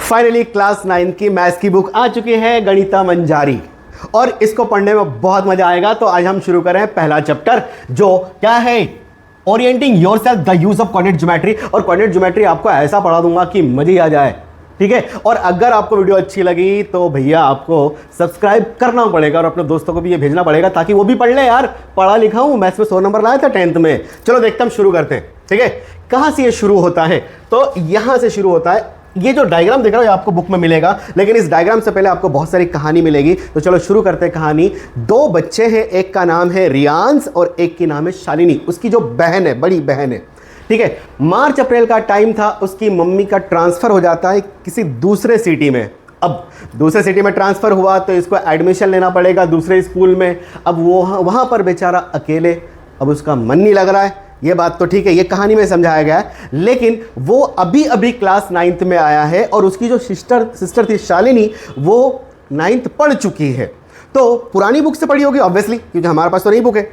Finally class 9 की maths की book आ चुकी है, गणिता मंजारी, और इसको पढ़ने में बहुत मजा आएगा। तो आज हम शुरू करें पहला चैप्टर, जो क्या है, orienting yourself the use of coordinate geometry. और कोऑर्डिनेट ज्योमेट्री आपको ऐसा पढ़ा दूंगा कि मजे ही आ जाए, ठीक है। और अगर आपको वीडियो अच्छी लगी तो भैया आपको सब्सक्राइब करना पड़ेगा और अपने दोस्तों को भी ये भेजना पड़ेगा ताकि वो भी पढ़ ले। यार पढ़ा लिखा हूं, मैथ्स में 100 नंबर लाया था 10th में। चलो देखते हम शुरू करते हैं, ठीक है। कहां से ये शुरू होता है? तो यहां से शुरू होता है। ये जो डायग्राम दिख रहा है ये आपको बुक में मिलेगा, लेकिन इस डायग्राम से पहले आपको बहुत सारी कहानी मिलेगी। तो चलो शुरू करते हैं कहानी। दो बच्चे हैं, एक का नाम है रियांश और एक की नाम है शालिनी। उसकी जो बहन है, बड़ी बहन है, ठीक है। मार्च अप्रैल का टाइम था, उसकी मम्मी का ट्रांसफर हो जाता है किसी दूसरे सिटी में। अब दूसरे सिटी में ट्रांसफर हुआ तो इसको एडमिशन लेना पड़ेगा दूसरे स्कूल में। अब वो वहां पर बेचारा अकेले, अब उसका मन नहीं लग रहा है। ये बात तो ठीक है, ये कहानी में समझाया गया है, लेकिन वो अभी अभी क्लास 9th में आया है और उसकी जो सिस्टर थी शालिनी, वो 9th पढ़ चुकी है। तो पुरानी बुक से पढ़ी होगी ऑब्वियसली, क्योंकि हमारे पास तो नई बुक है,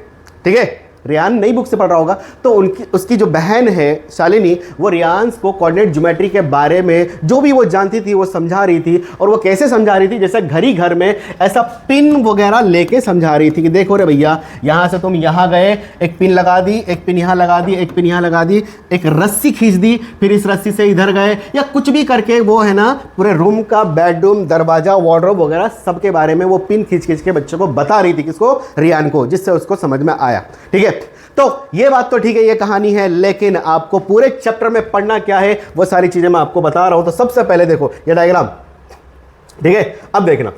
ठीक है। रियान नई बुक से पढ़ रहा होगा। तो उसकी जो बहन है शालिनी, वो रियांश को कोऑर्डिनेट ज्योमेट्री के बारे में जो भी वो जानती थी वो समझा रही थी। और वो कैसे समझा रही थी? जैसे घर में ऐसा पिन वगैरह लेके समझा रही थी कि देखो रे भैया, यहाँ से तुम यहाँ गए, एक पिन लगा दी, एक पिन यहाँ लगा दी, एक पिन यहाँ लगा दी, एक रस्सी खींच दी, फिर इस रस्सी से इधर गए, या कुछ भी करके वो है ना पूरे रूम का बेडरूम, दरवाजा, वार्डरोब वगैरह सबके बारे में वो पिन खींच खींच के बच्चों को बता रही थी, किसको? रियान को, जिससे उसको समझ में आया, ठीक है। तो ये बात तो ठीक है, ये कहानी है, लेकिन आपको पूरे चैप्टर में पढ़ना क्या है वो सारी चीजें मैं आपको बता रहा हूं। तो सबसे पहले देखो ये डायग्राम, ठीक है। अब देखना,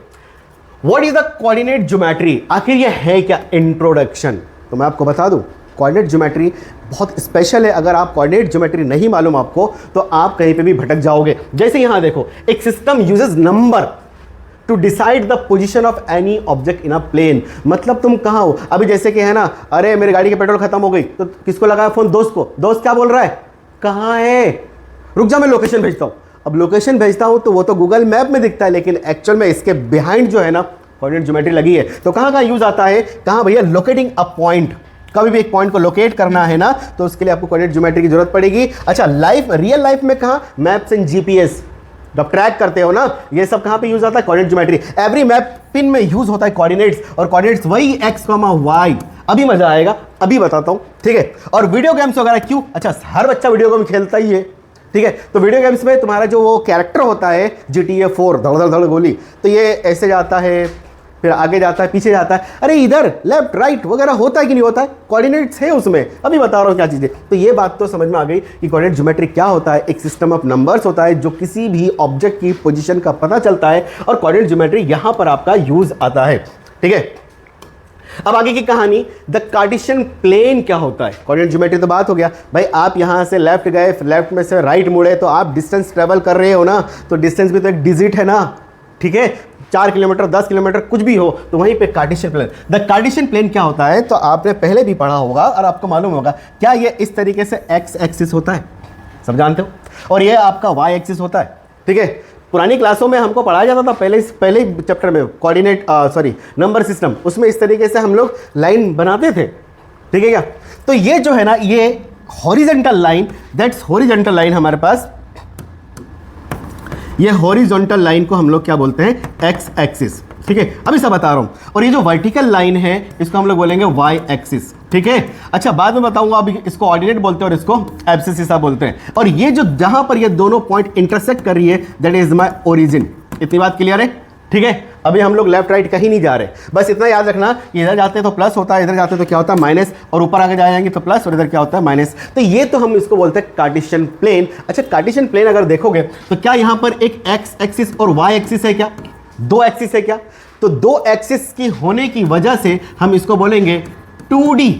what is the coordinate geometry, आखिर ये है क्या? इंट्रोडक्शन। तो मैं आपको बता दूं, कोऑर्डिनेट ज्योमेट्री बहुत स्पेशल है। अगर आप कोऑर्डिनेट ज्योमेट्री नहीं मालूम आपको तो आप कहीं पे भी भटक जाओगे। जैसे यहां देखो, एक system uses number to decide the position of any object in a plane. मतलब तुम कहाँ हो अभी? जैसे कि है ना, अरे मेरी गाड़ी की पेट्रोल खत्म हो गई, तो किसको लगाया फोन? दोस्त को। दोस्त क्या बोल रहा है? कहाँ है? रुक जा, मैं लोकेशन भेजता हूँ। अब लोकेशन भेजता हूँ तो वो तो गूगल मैप में दिखता है, लेकिन एक्चुअल में इसके बिहाइंड जो है ना कोऑर्डिनेट ज्योमेट्री लगी है। तो कहाँ कहाँ यूज आता है? कहाँ भैया? Locating a point. कभी भी एक पॉइंट को लोकेट करना है ना, तो उसके लिए आपको कोऑर्डिनेट ज्योमेट्री की जरूरत पड़ेगी। अच्छा, रियल लाइफ में कहाँ? मैप्स एंड जीपीएस जब ट्रैक करते हो ना, ये सब कहां पे यूज आता है? Coordinate geometry. Every map pin में यूज होता है कोऑर्डिनेट्स, और कोऑर्डिनेट्स वही x, y। अभी मजा आएगा, अभी बताता हूं, ठीक है। और वीडियो गेम्स वगैरह क्यों? अच्छा, हर बच्चा वीडियो गेम खेलता ही है, ठीक है। तो वीडियो गेम्स में तुम्हारा जो वो कैरेक्टर होता है GTA 4, धड़ धड़ धड़ गोली, तो ये ऐसे जाता है, फिर आगे जाता है, पीछे जाता है, अरे इधर लेफ्ट राइट वगैरह होता है कि नहीं होता है? कोऑर्डिनेट्स है उसमें। अभी बता रहा हूं क्या चीजें। तो ये बात तो समझ में आ गई कि कोऑर्डिनेट ज्योमेट्री क्या होता है। एक सिस्टम ऑफ नंबर्स होता है जो किसी भी ऑब्जेक्ट की पोजीशन का पता चलता है, और कोऑर्डिनेट ज्योमेट्री यहां पर आपका यूज आता है, ठीक है। अब आगे की कहानी, द कार्टेशियन प्लेन क्या होता है? कोऑर्डिनेट ज्योमेट्री तो बात हो गया भाई, आप यहां से लेफ्ट गए, लेफ्ट में से राइट मुड़े, तो आप डिस्टेंस ट्रेवल कर रहे हो ना, तो डिस्टेंस भी तो एक डिजिट है ना, ठीक है। 4 किलोमीटर, 10 किलोमीटर, कुछ भी हो, तो वहीं पे Cartesian plane. The Cartesian plane क्या होता है? तो आपने पहले भी पढ़ा होगा और आपको मालूम होगा, क्या ये इस तरीके से एक्स एक्सिस होता है, सब जानते हो, और ये आपका वाई एक्सिस होता है, ठीक है। पुरानी क्लासों में हमको पढ़ाया जाता था, पहले चैप्टर में कोऑर्डिनेट नंबर सिस्टम, उसमें इस तरीके से हम लोग लाइन बनाते थे, ठीक है क्या। तो ये जो है ना, ये horizontal line, that's horizontal line हमारे पास, ये हॉरिजॉन्टल लाइन को हम लोग क्या बोलते हैं? एक्स एक्सिस, ठीक है। अभी सब बता रहा हूं। और ये जो वर्टिकल लाइन है इसको हम लोग बोलेंगे वाई एक्सिस, ठीक है। अच्छा, बाद में बताऊंगा, अभी इसको ऑर्डिनेट बोलते हैं और इसको एब्सिस बोलते हैं। और ये जो जहां पर ये दोनों पॉइंट इंटरसेक्ट कर रही है, दैट इज माय ओरिजिन। इतनी बात क्लियर है, ठीक है। अभी हम लोग लेफ्ट राइट कहीं नहीं जा रहे, बस इतना याद रखना, इधर जाते हैं तो प्लस होता है, इधर जाते हैं तो क्या होता है? माइनस, और ऊपर आगे जाएंगे तो प्लस, और इधर क्या होता है? माइनस। तो ये तो हम इसको बोलते हैं कार्टेशियन प्लेन। अच्छा, कार्टेशियन प्लेन अगर देखोगे तो क्या यहां पर एक एक्स एक्सिस और वाई एक्सिस है क्या? 2 एक्सिस है क्या? तो 2 एक्सिस की होने की वजह से हम इसको बोलेंगे 2D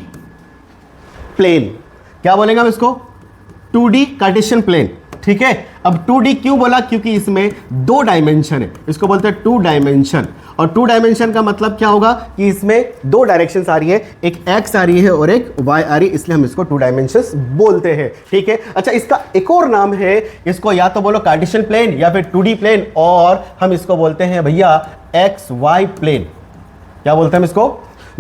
प्लेन। क्या बोलेंगे हम इसको? 2D कार्टेशियन प्लेन, ठीक है। अब 2D क्यों बोला? क्योंकि इसमें 2 डायमेंशन है, इसको बोलते हैं 2 डायमेंशन। और 2 डायमेंशन का मतलब क्या होगा कि इसमें 2 डायरेक्शंस आ रही है, एक एक्स आ रही है और एक वाई आ रही है, इसलिए हम इसको 2 डायमेंशंस बोलते हैं, ठीक है। अच्छा, इसका एक और नाम है, इसको या तो बोलो कार्टेशियन प्लेन या फिर 2D प्लेन, और हम इसको बोलते हैं भैया एक्स वाई प्लेन। क्या बोलते हैं हम इसको?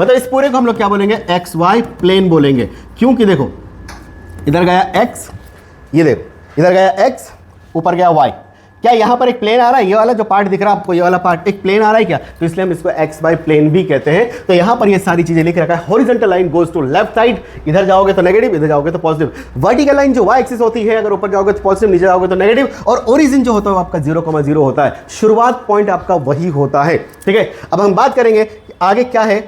मतलब इस पूरे को हम लोग क्या बोलेंगे? एक्स वाई प्लेन बोलेंगे। क्योंकि देखो, इधर गया एक्स, ये देखो इधर गया एक्स, ऊपर गया वाई, क्या यहाँ पर एक प्लेन आ रहा है, ये वाला जो पार्ट दिख रहा है आपको, ये वाला पार्ट एक प्लेन आ रहा है क्या, तो इसलिए हम इसको एक्स वाई प्लेन भी कहते हैं। तो यहाँ पर ये सारी चीजें लिख रखा है। Horizontal line goes to left side, इधर जाओगे तो नेगेटिव, इधर जाओगे तो पॉजिटिव। वर्टिकल लाइन जो वाई एक्सिस होती है, अगर ऊपर जाओगे तो पॉजिटिव, नीचे जाओगे तो नेगेटिव। और ओरिजिन जो होता है आपका 0,0 होता है, शुरुआत पॉइंट आपका वही होता है। ठीक है, अब हम बात करेंगे आगे क्या है।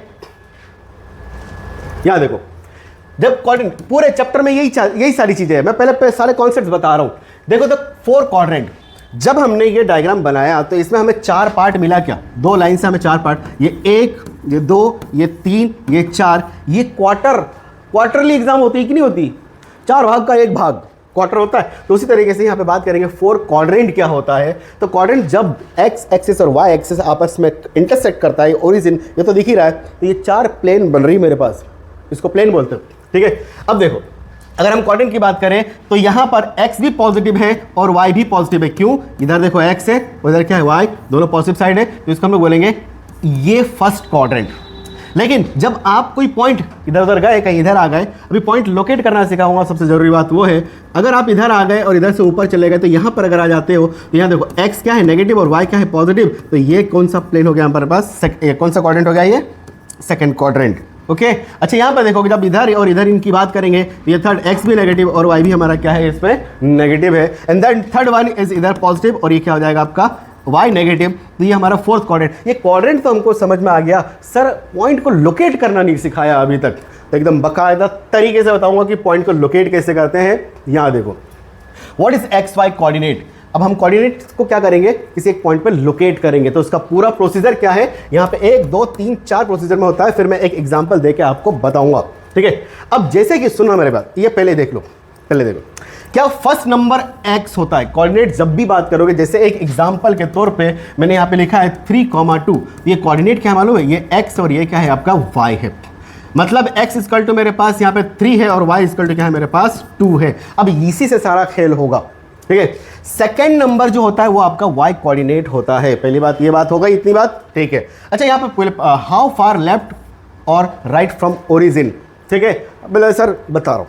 यहां देखो, जब क्वाड्रेंट, पूरे चैप्टर में यही सारी चीजें हैं, मैं पहले सारे कॉन्सेप्ट्स बता रहा हूं। देखो तो 4 क्वाड्रेंट, जब हमने ये डायग्राम बनाया तो इसमें हमें 4 पार्ट मिला क्या, 2 लाइन से हमें 4 पार्ट, ये 1, ये 2, ये 3, ये 4, ये क्वार्टरली एग्जाम होती है कि नहीं होती, 4 भाग का 1 भाग क्वार्टर होता है। तो उसी तरीके से यहाँ पे बात करेंगे 4 क्वाड्रेंट क्या होता है। तो क्वाड्रेंट जब एक्स एक्सिस और वाई एक्सिस आपस में इंटरसेक्ट करता है, ओरिजिन ये तो दिख ही रहा है, तो ये 4 प्लेन बन रही है मेरे पास, इसको प्लेन बोलते हैं। ठीक है, अब देखो अगर हम क्वाड्रेंट की बात करें तो यहां पर x भी पॉजिटिव है और y भी पॉजिटिव है। क्यों, इधर देखो x है, उधर क्या है y, दोनों पॉजिटिव साइड है, तो इसको हम लोग बोलेंगे ये फर्स्ट क्वाड्रेंट। लेकिन जब आप कोई पॉइंट इधर उधर गए, कहीं इधर आ गए, अभी पॉइंट लोकेट करना सिखाऊंगा, सबसे जरूरी बात वो है, अगर आप इधर आ गए और इधर से ऊपर चले गए तो यहां पर अगर आ जाते हो तो यहां देखो x क्या है नेगेटिव और y क्या है पॉजिटिव, तो ये कौन सा प्लेन हो गया हमारे पास, कौन सा क्वाड्रेंट हो गया, ये सेकंड क्वाड्रेंट। ओके अच्छा, यहां पर देखो जब इधर और इधर इनकी बात करेंगे तो ये थर्ड x भी नेगेटिव और y भी हमारा क्या है, इसमें नेगेटिव है। And then third one is इधर पॉजिटिव और ये क्या हो जाएगा आपका y नेगेटिव, तो ये हमारा फोर्थ क्वाड्रेंट। ये क्वाड्रेंट तो हमको समझ में आ गया, सर पॉइंट को लोकेट करना नहीं सिखाया अभी तक, तो एकदम बाकायदा तरीके से बताऊंगा कि पॉइंट को लोकेट कैसे करते हैं। यहां देखो what is X Y coordinate. अब हम कोऑर्डिनेट को क्या करेंगे, किसी एक पॉइंट पे लोकेट करेंगे, तो उसका पूरा प्रोसीजर क्या है, यहाँ पे 1 2 3 4 प्रोसीजर में होता है, फिर मैं एक एग्जांपल देके आपको बताऊंगा। ठीक है, अब जैसे कि सुनना मेरे बात, ये पहले देख लो, पहले देखो क्या फर्स्ट नंबर x होता है। कोऑर्डिनेट जब भी बात करोगे, जैसे एक एग्जांपल के तौर पे मैंने यहाँ पे लिखा है 3,2, ये कोऑर्डिनेट क्या मालूम है, ये x और ये क्या है आपका y है। मतलब x इक्वल टू मेरे पास यहाँ पे 3 है और y इक्वल टू क्या है मेरे पास 2 है। अब इसी से सारा खेल होगा। ठीक है, सेकेंड नंबर जो होता है वो आपका y कोऑर्डिनेट होता है। पहली बात ये बात हो गई, इतनी बात ठीक है। अच्छा यहाँ पे हाउ फार लेफ्ट और राइट फ्रॉम ओरिजिन। ठीक है, बोले सर बता रहा हूँ,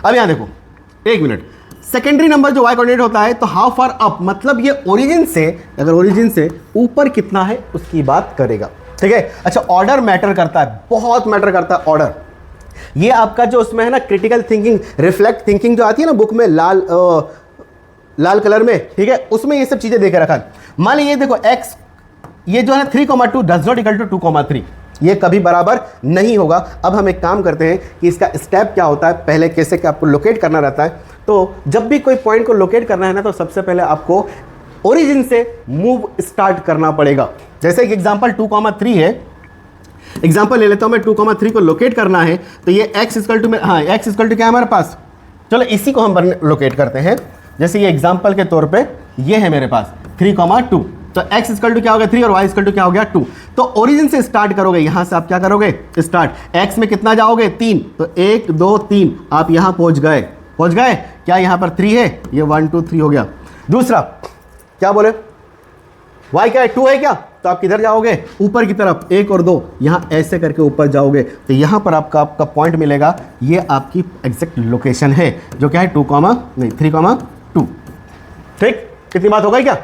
अब यहाँ देखो एक मिनट, सेकेंडरी नंबर जो y कोऑर्डिनेट होता है तो हाउ फार अप, मतलब ये ओरिजिन से, अगर ओरिजिन से ऊपर कितना है उसकी बात करेगा। ठीक है, अच्छा ऑर्डर मैटर करता है, बहुत मैटर करता है ऑर्डर। ये आपका जो उसमें है ना क्रिटिकल थिंकिंग, रिफ्लेक्ट थिंकिंग जो आती है ना बुक में लाल कलर में, ठीक है, उसमें ये सब चीजें देकर रखा है। मान लीजिए देखो x ये जो है 3,2 डज नॉट इक्वल टू 2,3, ये कभी बराबर नहीं होगा। अब हम एक काम करते हैं कि इसका स्टेप क्या होता है, पहले कैसे क्या आपको लोकेट करना रहता है। तो जब भी कोई पॉइंट को लोकेट करना है ना, तो सबसे पहले आपको ओरिजिन से मूव स्टार्ट करना पड़ेगा। जैसे एक एग्जांपल 2,3 है, एग्जांपल ले लेता हूं मैं, 2,3 को लोकेट करना है तो ये x इक्वल टू, हाँ x इक्वल टू क्या है हमारे पास, चलो इसी को हम लोकेट करते हैं। जैसे ये एग्जांपल के तौर पे ये है मेरे पास 3,2, तो x इक्वल टू क्या हो गया 3 और y इक्वल टू क्या हो गया 2। तो ओरिजिन से स्टार्ट करोगे, यहां से आप क्या करोगे स्टार्ट, x में कितना जाओगे 3, तो 1 2 3 आप यहां पहुंच गए क्या, यहां पर 3 है, ये 1 2 3 हो गया। दूसरा क्या बोले, y क्या है 2 है क्या, तो आप किधर जाओगे ऊपर की तरफ, 1 और 2 यहां ऐसे करके ऊपर जाओगे, तो यहां पर आपका पॉइंट मिलेगा, ये आपकी एग्जैक्ट लोकेशन है जो क्या है 3,2। ठीक, कितनी बात हो गई क्या,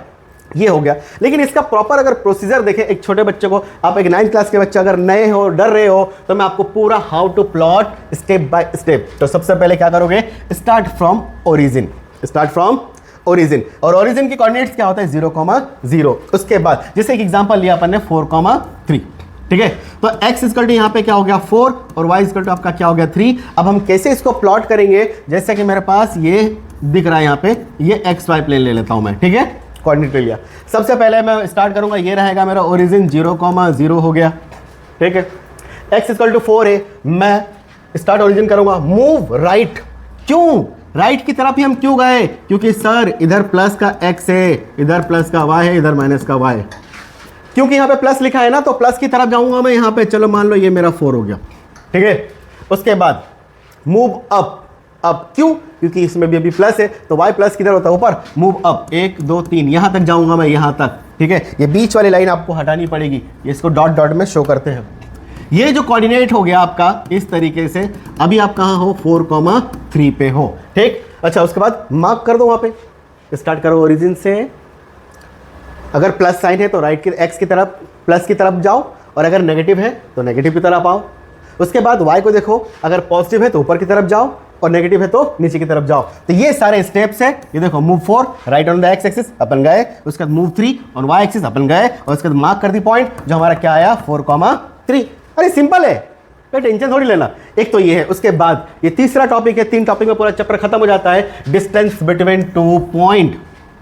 ये हो गया। लेकिन इसका प्रॉपर अगर प्रोसीजर देखें, एक छोटे बच्चे को, आप एक 9th क्लास के बच्चे अगर नए हो, डर रहे हो, तो मैं आपको पूरा how to plot step by step. तो सबसे पहले क्या करोगे, स्टार्ट फ्रॉम ओरिजिन, और ओरिजिन की कोऑर्डिनेट्स क्या होता है 0,0। उसके बाद जैसे एक एग्जांपल लिया अपन ने 4,3, ठीक है, तो x इक्वल टू यहाँ पे क्या हो गया 4 और y इक्वल टू आपका क्या हो गया 3। अब हम कैसे इसको प्लॉट करेंगे, जैसे कि मेरे पास ये दिख रहा है यहाँ पे, ये एक्स वाई प्लेन ले लेता हूं मैं, ठीक है, कोऑर्डिनेट ले लिया। सबसे पहले मैं स्टार्ट करूंगा, ये रहेगा मेरा ओरिजिन 0,0 हो गया। ठीक है, x इक्वल टू 4 है, मैं स्टार्ट ओरिजिन करूंगा, मूव राइट। क्यों राइट की तरफ ही हम क्यों गए, क्योंकि सर इधर प्लस का x है, इधर प्लस का y है, इधर माइनस का y है, क्योंकि यहाँ पे प्लस लिखा है ना, तो प्लस की तरफ जाऊंगा मैं यहाँ पे। चलो मान लो ये मेरा 4 हो गया, ठीक है। उसके बाद मूव अप, क्यों, क्योंकि इसमें भी अभी प्लस है, तो y प्लस किधर होता है ऊपर, मूव अप 1 2 3 यहां तक जाऊंगा मैं, यहां तक, ठीक है। ये बीच वाली लाइन आपको हटानी पड़ेगी, इसको डॉट डॉट में शो करते हैं। ये जो कोऑर्डिनेट हो गया आपका इस तरीके से, अभी आप कहां हो 4,3 पे हो, ठीक। अच्छा, उसके बाद मार्क कर दो, वहां पे स्टार्ट करो ओरिजिन से, अगर प्लस साइन है तो राइट की एक्स की तरफ प्लस की तरफ जाओ, और अगर नेगेटिव है तो नेगेटिव की तरफ आओ। उसके बाद y को देखो, अगर पॉजिटिव है तो ऊपर की तरफ जाओ और नेगेटिव है तो नीचे की तरफ जाओ। तो ये सारे स्टेप्स है। ये देखो move 4 right on the X axis अपन गए, उसके बाद मूव 3 ऑन वाई एक्सिस अपन गए, और उसके बाद मार्क कर दी पॉइंट जो हमारा क्या आया 4,3। अरे सिंपल है, कोई टेंशन थोड़ी लेना। एक तो ये है, उसके बाद ये तीसरा टॉपिक है। 3 टॉपिक में पूरा चैप्टर खत्म हो जाता है। डिस्टेंस बिटवीन 2 पॉइंट,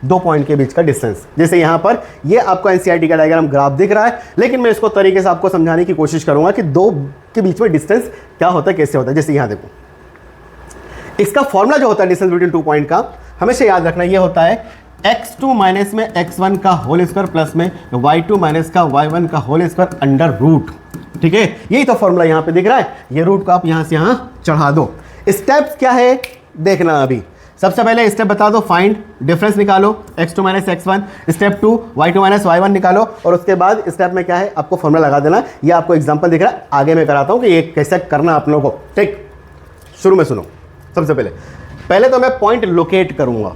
2 पॉइंट के बीच का डिस्टेंस। जैसे यहां पर ये आपको एनसीईआरटी का डायग्राम ग्राफ दिख रहा है, लेकिन मैं इसको तरीके से आपको समझाने की कोशिश करूंगा कि 2 के बीच में डिस्टेंस क्या होता है, कैसे होता है। जैसे यहां देखो, इसका फॉर्मूला जो होता है डिस्टेंस बिटवीन 2 पॉइंट का, हमेशा याद रखना, ये होता है x2 माइनस में x1 का होल स्क्वायर प्लस में y2 माइनस का y1 का होल स्क्वायर अंडर रूट। ठीक है, यही तो फॉर्मूला यहां पे दिख रहा है। ये रूट को आप यहां से यहां चढ़ा दो। स्टेप्स क्या है देखना। अभी सबसे पहले स्टेप बता दो, फाइंड डिफरेंस निकालो x2 minus x1। Step 2 y2 minus y1 निकालो, और उसके बाद स्टेप में क्या है आपको फॉर्मूला लगा देना। ये आपको एग्जांपल दिख रहा है, आगे मैं कराता हूं कि ये कैसे करना आप लोगों को। ठीक, शुरू में सुनो। सबसे पहले तो मैं पॉइंट लोकेट करूंगा।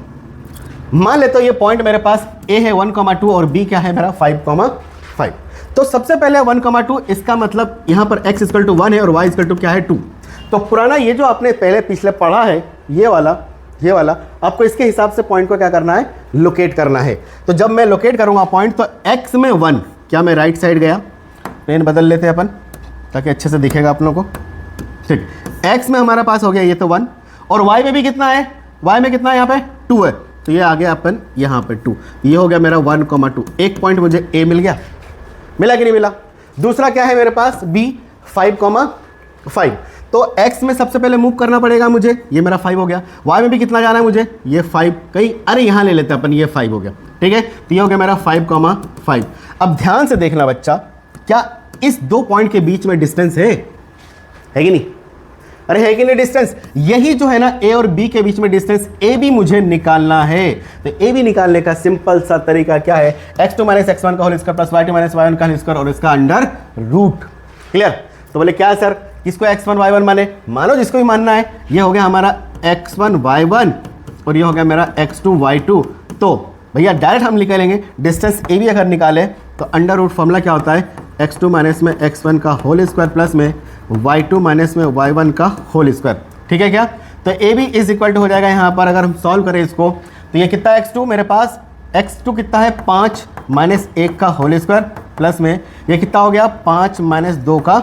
मान लेते हो ये पॉइंट मेरे पास a है 1,2 और b क्या है मेरा 5,5। तो सबसे पहले 1,2, इसका मतलब यहां पर x इक्वल टू 1 है और y इक्वल टू क्या है 2। तो पुराना ये जो आपने पहले पिछले पढ़ा है ये वाला आपको इसके हिसाब से पॉइंट को क्या करना है, लोकेट करना है। तो जब मैं लोकेट करूंगा पॉइंट, तो x में 1, क्या मैं राइट साइड गया, पेन बदल लेते हैं अपन ताकि अच्छे से दिखेगा आप लोगों को। ठीक, x में हमारा पास हो गया ये तो 1, और y में भी कितना है, y में कितना है यहाँ पे 2 है, तो ये आ गया अपन यहाँ पे 2। ये हो गया मेरा 1,2। एक पॉइंट मुझे a मिल गया, मिला कि नहीं मिला। दूसरा क्या है मेरे पास b 5,5। तो x में सबसे पहले मूव करना पड़ेगा मुझे, ये मेरा 5 हो गया। y में भी कितना जाना है मुझे, ये 5 कहीं, अरे यहाँ ले लेते हैं अपन, ये 5 हो गया। ठीक है, तो ये हो गया मेरा 5,5। अब ध्यान से देखना बच्चा, क्या इस 2 पॉइंट के बीच में डिस्टेंस है कि नहीं? अरे है कि नहीं डिस्टेंस? यही जो है ना a और b के बीच में डिस्टेंस a भी मुझे निकालना है। तो a भी निकालने का सिंपल सा तरीका क्या है, x2 माइनस x1 का whole square plus y2 minus y1 का होल स्क्वायर और इसका अंडर रूट। क्लियर? तो बोले क्या सर, किसको x1 y1 मानो जिसको भी मानना है। ये हो गया हमारा x1 y1 और ये हो गया मेरा x2 y2। तो भैया डायरेक्ट हम निकालेंगे डिस्टेंस a भी अगर निकाले तो अंडर रूट फॉर्मूला क्या होता है, x2 माइनस में x1 का होल स्क्वायर प्लस में y2 माइनस में y1 का होल स्क्वायर। ठीक है क्या? तो a भी इज इक्वल टू हो जाएगा यहाँ पर, अगर हम सॉल्व करें इसको तो ये कितना x2 मेरे पास, x2 कितना है 5 माइनस 1 का होल स्क्वायर प्लस में ये कितना हो गया 5 माइनस 2 का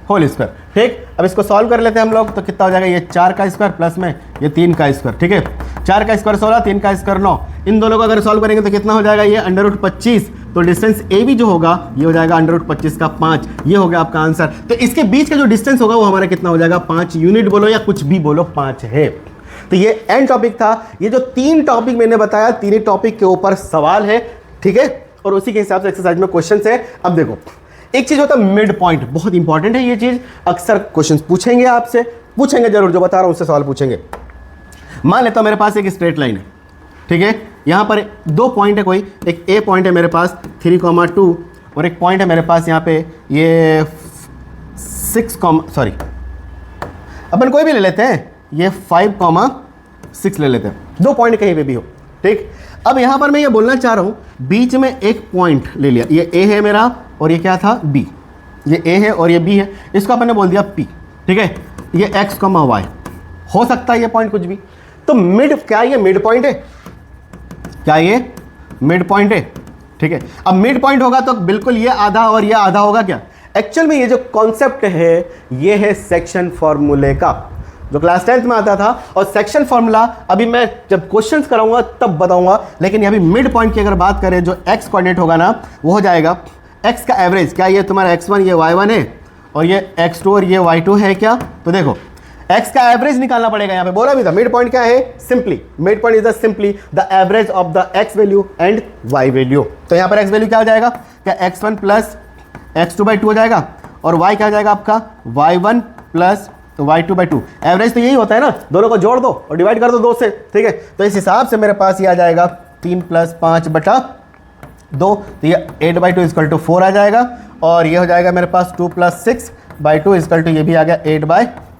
होल स्क्वायर। ठीक, अब इसको सॉल्व कर लेते हैं हम लोग, तो कितना हो जाएगा ये 4 का स्क्वायर प्लस में ये 3 का स्क्वायर। ठीक है, 4 का स्क्वायर 16, 3 का स्क्वायर 9, इन दोनों को अगर सॉल्व करेंगे तो कितना हो जाएगा ये अंडर रूट 25। तो डिस्टेंस ए भी जो होगा ये हो जाएगा अंडर रूट 25 का 5। ये हो गया आपका आंसर। तो इसके बीच का जो डिस्टेंस होगा वो हमारा कितना हो जाएगा 5 यूनिट बोलो या कुछ भी बोलो, 5 है। तो ये एंड टॉपिक था। ये जो 3 टॉपिक मैंने बताया, 3 टॉपिक के ऊपर सवाल है। ठीक है, और उसी के हिसाब से एक्सरसाइज में क्वेश्चन है। अब देखो एक चीज होता है मिड पॉइंट, बहुत इंपॉर्टेंट है ये चीज, अक्सर क्वेश्चन पूछेंगे आपसे, पूछेंगे जरूर, जो बता रहा हूं उससे सवाल पूछेंगे। मान लेता हूं मेरे पास एक स्ट्रेट लाइन है। ठीक है, यहां पर 2 पॉइंट है, कोई एक ए पॉइंट है मेरे पास 3,2 और एक पॉइंट है मेरे पास यहां पे ये 6, सॉरी अपन कोई भी ले लेते हैं, ये 5,6 ले लेते हैं, 2 पॉइंट कहीं पे भी हो। ठीक, अब यहां पर मैं ये बोलना चाह रहा हूं बीच में एक पॉइंट ले लिया, ये ए है मेरा और ये क्या था बी, ये ए है और ये बी है, इसको अपन ने बोल दिया पी। ठीक है, ये x, y हो सकता है ये पॉइंट कुछ भी। तो मिड, क्या ये मिड पॉइंट है? क्या ये मिड पॉइंट है? ठीक है, अब मिड पॉइंट होगा तो बिल्कुल ये आधा और ये आधा होगा क्या? एक्चुअल में ये जो कॉन्सेप्ट है ये है सेक्शन फॉर्मूले का, जो क्लास 10th में आता था। और सेक्शन फॉर्मूला अभी मैं जब क्वेश्चंस कराऊंगा तब बताऊंगा, लेकिन अभी मिड पॉइंट की अगर बात करें, जो x कोऑर्डिनेट होगा ना वो हो जाएगा x का एवरेज। क्या ये तुम्हारा x1 ये y1 है और ये x2 और ये y2 है क्या? तो देखो x का एवरेज निकालना पड़ेगा। यहाँ पे बोला भी था मिड पॉइंट क्या है, simply mid point is the simply the average of the x value and y value. तो यहाँ पर x वैल्यू क्या हो जाएगा, क्या x1 प्लस x2/2 हो जाएगा और y क्या हो जाएगा आपका y1 प्लस y2/2। एवरेज तो यही होता है ना, दोनों को जोड़ दो और डिवाइड कर दो 2 से। ठीक है, तो इस हिसाब से मेरे पास ये आ जाएगा 3 + 5/2, तो ये 8/2 = 4 आ जाएगा। और ये हो जाएगा मेरे पास 2 + 6/2 = ये भी आ गया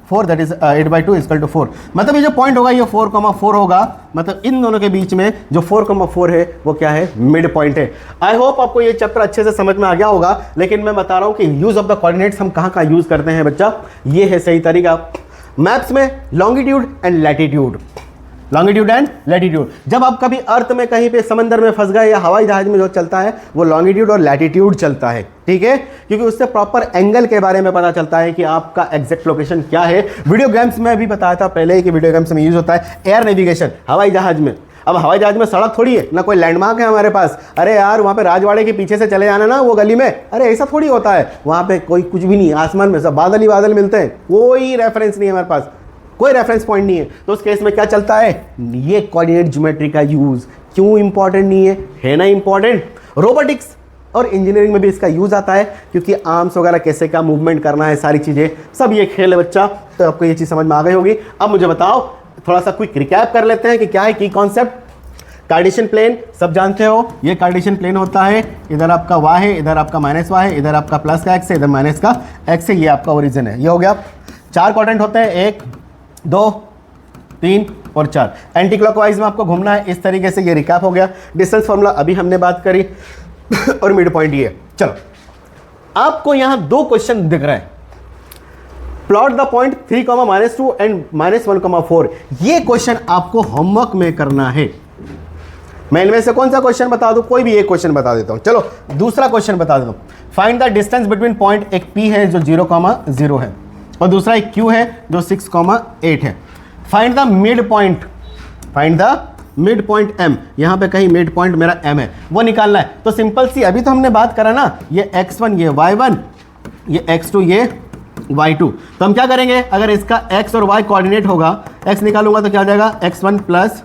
4 दैट इज 8/2 इक्वल टू 4। मतलब ये जो पॉइंट होगा ये 4,4 होगा, मतलब इन दोनों के बीच में जो 4,4 है वो क्या है, मिड पॉइंट है। आई होप आपको ये चैप्टर अच्छे से समझ में आ गया होगा, लेकिन मैं बता रहा हूं कि यूज ऑफ द कोऑर्डिनेट्स हम कहां कहां यूज करते हैं बच्चा, ये है सही तरीका। मैप्स में longitude and latitude, longitude and latitude. जब आप कभी अर्थ में कहीं पे समंदर में फंस गए या हवाई जहाज में जो चलता है वो लॉन्गिट्यूड और लैटिट्यूड चलता है, ठीक है, क्योंकि उससे प्रॉपर एंगल के बारे में पता चलता है कि आपका एग्जैक्ट लोकेशन क्या है। वीडियो गेम्स में भी बताया था पहले ही कि वीडियो गेम्स में यूज होता है एयर नेविगेशन, हवाई जहाज में। अब हवाई जहाज में सड़क थोड़ी है ना, कोई लैंडमार्क है हमारे पास, अरे यार वहाँ पे राजवाड़े के पीछे से चले जाना ना वो गली में, अरे ऐसा थोड़ी होता है, वहाँ पे कोई कुछ भी नहीं, आसमान में सब बादल ही बादल मिलते हैं, कोई रेफरेंस नहीं है हमारे पास, कोई रेफरेंस पॉइंट नहीं है। तो उस केस में क्या चलता है, ये कोऑर्डिनेट ज्योमेट्री का यूज क्यों इंपॉर्टेंट नहीं है ना इंपॉर्टेंट। रोबोटिक्स और इंजीनियरिंग में भी इसका यूज आता है, क्योंकि आर्म्स वगैरह कैसे क्या मूवमेंट करना है, सारी चीजें सब ये खेल है बच्चा। तो आपको ये चीज समझ में आ गई होगी। अब मुझे बताओ, थोड़ा सा क्विक रिकैप कर लेते हैं कि क्या है की कॉन्सेप्ट। कार्टेशियन प्लेन सब जानते हो, ये कार्टेशियन प्लेन होता है, इधर आपका y है, इधर आपका माइनस y है, इधर आपका प्लस का x है, इधर माइनस का x है, ये आपका ओरिजिन है। ये हो गया। 4 क्वाड्रेंट होते हैं, 1 2 3 और 4। एंटी क्लॉकवाइज में आपको घूमना है, इस तरीके से। ये रिकैप हो गया। डिस्टेंस फॉर्मूला अभी हमने बात करी और मिड पॉइंट ये। चलो, आपको यहां 2 क्वेश्चन दिख रहे हैं। Plot the point 3,-2 and -1,4। ये क्वेश्चन आपको होमवर्क में करना है। मैं इनमें से कौन सा क्वेश्चन बता दूं, कोई भी एक क्वेश्चन बता देता हूं। चलो दूसरा क्वेश्चन बता देता हूं। Find the distance between point, एक P है जो 0,0 है और दूसरा एक Q है जो 6,8 है। Find the mid point, find the mid point M। यहां पे कहीं मिड पॉइंट मेरा M है, वो निकालना है। तो सिंपल सी, अभी तो हमने बात करा ना, ये x1 ये y1, ये x2 ये y2। तो हम क्या करेंगे, अगर इसका x और y कोऑर्डिनेट होगा, x निकालूंगा तो क्या आ जाएगा, x1 प्लस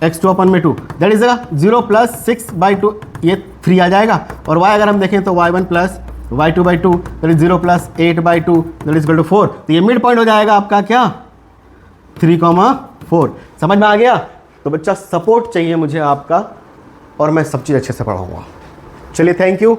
x2 अपन में 2, दैट इज 0 प्लस 6/2, ये 3 आ जाएगा। और y अगर हम देखें तो y1 plus y2/2, that is 0 plus 8/2, that is equal to 4। तो ये मिड पॉइंट हो जाएगा आपका क्या, 3,4। समझ में आ गया। तो बच्चा सपोर्ट चाहिए मुझे आपका, और मैं सब चीज़ अच्छे से पढ़ाऊंगा। चलिए, थैंक यू।